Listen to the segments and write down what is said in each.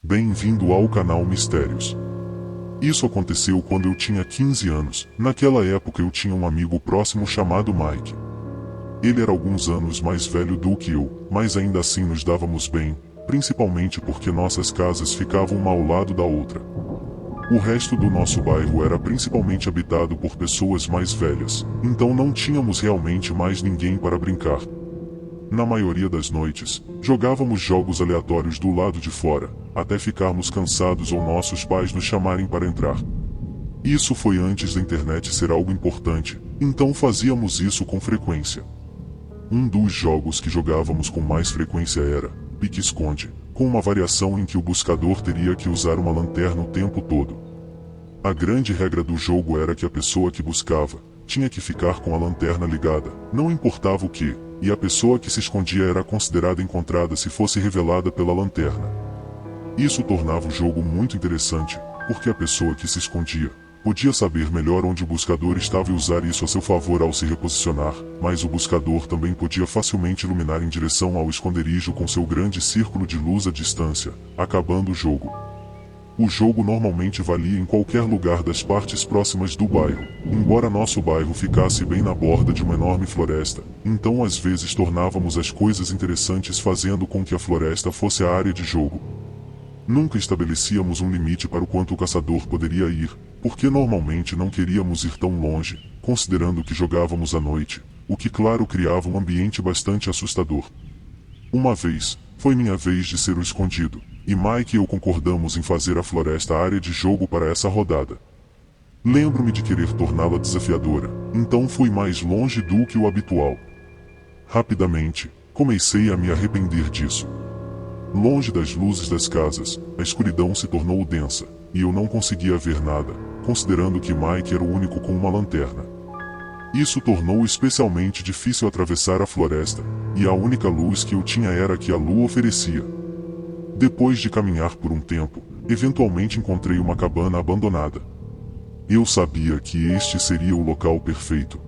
Bem-vindo ao canal Mistérios. Isso aconteceu quando eu tinha 15 anos. Naquela época eu tinha um amigo próximo chamado Mike. Ele era alguns anos mais velho do que eu, mas ainda assim nos dávamos bem, principalmente porque nossas casas ficavam uma ao lado da outra. O resto do nosso bairro era principalmente habitado por pessoas mais velhas, então não tínhamos realmente mais ninguém para brincar. Na maioria das noites, jogávamos jogos aleatórios do lado de fora, até ficarmos cansados ou nossos pais nos chamarem para entrar. Isso foi antes da internet ser algo importante, então fazíamos isso com frequência. Um dos jogos que jogávamos com mais frequência era pique-esconde, com uma variação em que o buscador teria que usar uma lanterna o tempo todo. A grande regra do jogo era que a pessoa que buscava tinha que ficar com a lanterna ligada, não importava o que, e a pessoa que se escondia era considerada encontrada se fosse revelada pela lanterna. Isso tornava o jogo muito interessante, porque a pessoa que se escondia podia saber melhor onde o buscador estava e usar isso a seu favor ao se reposicionar, mas o buscador também podia facilmente iluminar em direção ao esconderijo com seu grande círculo de luz à distância, acabando o jogo. O jogo normalmente valia em qualquer lugar das partes próximas do bairro, embora nosso bairro ficasse bem na borda de uma enorme floresta, então às vezes tornávamos as coisas interessantes fazendo com que a floresta fosse a área de jogo. Nunca estabelecíamos um limite para o quanto o caçador poderia ir, porque normalmente não queríamos ir tão longe, considerando que jogávamos à noite, o que claro criava um ambiente bastante assustador. Uma vez, foi minha vez de ser o escondido, e Mike e eu concordamos em fazer a floresta a área de jogo para essa rodada. Lembro-me de querer torná-la desafiadora, então fui mais longe do que o habitual. Rapidamente, comecei a me arrepender disso. Longe das luzes das casas, a escuridão se tornou densa, e eu não conseguia ver nada, considerando que Mike era o único com uma lanterna. Isso tornou especialmente difícil atravessar a floresta, e a única luz que eu tinha era a que a lua oferecia. Depois de caminhar por um tempo, eventualmente encontrei uma cabana abandonada. Eu sabia que este seria o local perfeito.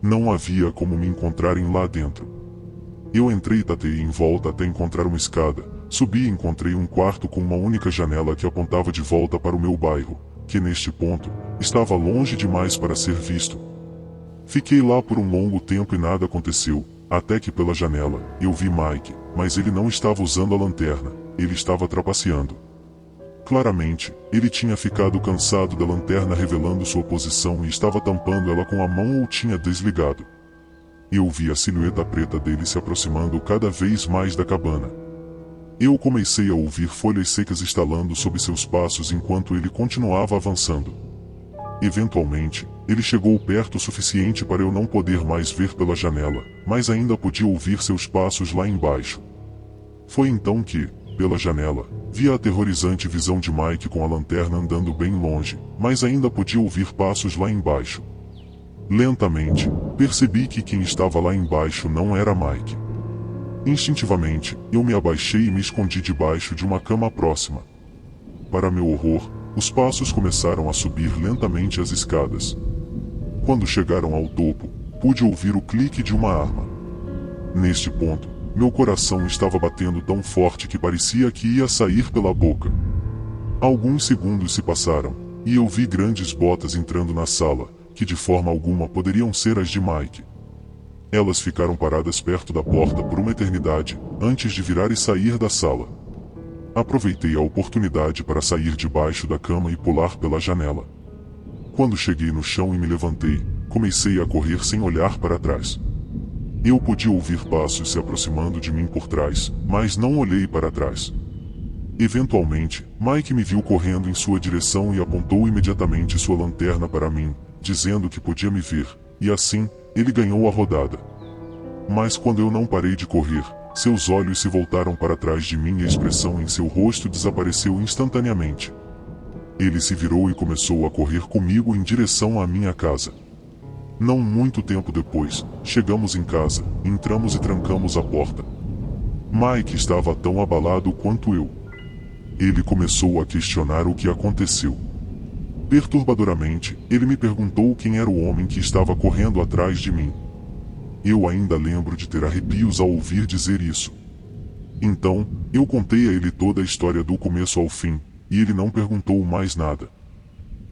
Não havia como me encontrarem lá dentro. Eu entrei e tateei em volta até encontrar uma escada, subi e encontrei um quarto com uma única janela que apontava de volta para o meu bairro, que neste ponto, estava longe demais para ser visto. Fiquei lá por um longo tempo e nada aconteceu, até que pela janela, eu vi Mike, mas ele não estava usando a lanterna, ele estava trapaceando. Claramente, ele tinha ficado cansado da lanterna revelando sua posição e estava tampando ela com a mão ou tinha desligado. Eu vi a silhueta preta dele se aproximando cada vez mais da cabana. Eu comecei a ouvir folhas secas estalando sob seus passos enquanto ele continuava avançando. Eventualmente, ele chegou perto o suficiente para eu não poder mais ver pela janela, mas ainda podia ouvir seus passos lá embaixo. Foi então que, pela janela, vi a aterrorizante visão de Mike com a lanterna andando bem longe, mas ainda podia ouvir passos lá embaixo. Lentamente, percebi que quem estava lá embaixo não era Mike. Instintivamente, eu me abaixei e me escondi debaixo de uma cama próxima. Para meu horror, os passos começaram a subir lentamente as escadas. Quando chegaram ao topo, pude ouvir o clique de uma arma. Neste ponto, meu coração estava batendo tão forte que parecia que ia sair pela boca. Alguns segundos se passaram, e eu vi grandes botas entrando na sala, que de forma alguma poderiam ser as de Mike. Elas ficaram paradas perto da porta por uma eternidade, antes de virar e sair da sala. Aproveitei a oportunidade para sair debaixo da cama e pular pela janela. Quando cheguei no chão e me levantei, comecei a correr sem olhar para trás. Eu podia ouvir passos se aproximando de mim por trás, mas não olhei para trás. Eventualmente, Mike me viu correndo em sua direção e apontou imediatamente sua lanterna para mim, dizendo que podia me ver, e assim, ele ganhou a rodada. Mas quando eu não parei de correr, seus olhos se voltaram para trás de mim e a expressão em seu rosto desapareceu instantaneamente. Ele se virou e começou a correr comigo em direção à minha casa. Não muito tempo depois, chegamos em casa, entramos e trancamos a porta. Mike estava tão abalado quanto eu. Ele começou a questionar o que aconteceu. Perturbadoramente, ele me perguntou quem era o homem que estava correndo atrás de mim. Eu ainda lembro de ter arrepios ao ouvir dizer isso. Então, eu contei a ele toda a história do começo ao fim, e ele não perguntou mais nada.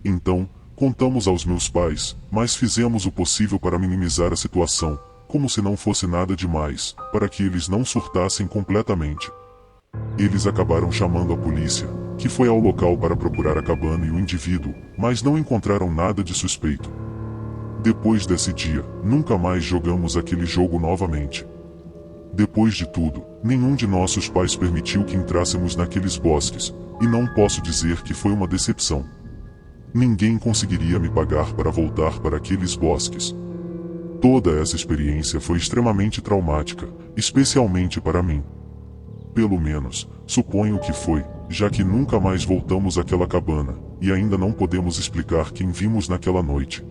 Então, contamos aos meus pais, mas fizemos o possível para minimizar a situação, como se não fosse nada demais, para que eles não surtassem completamente. Eles acabaram chamando a polícia, que foi ao local para procurar a cabana e o indivíduo, mas não encontraram nada de suspeito. Depois desse dia, nunca mais jogamos aquele jogo novamente. Depois de tudo, nenhum de nossos pais permitiu que entrássemos naqueles bosques, e não posso dizer que foi uma decepção. Ninguém conseguiria me pagar para voltar para aqueles bosques. Toda essa experiência foi extremamente traumática, especialmente para mim. Pelo menos, suponho que foi, já que nunca mais voltamos àquela cabana, e ainda não podemos explicar quem vimos naquela noite.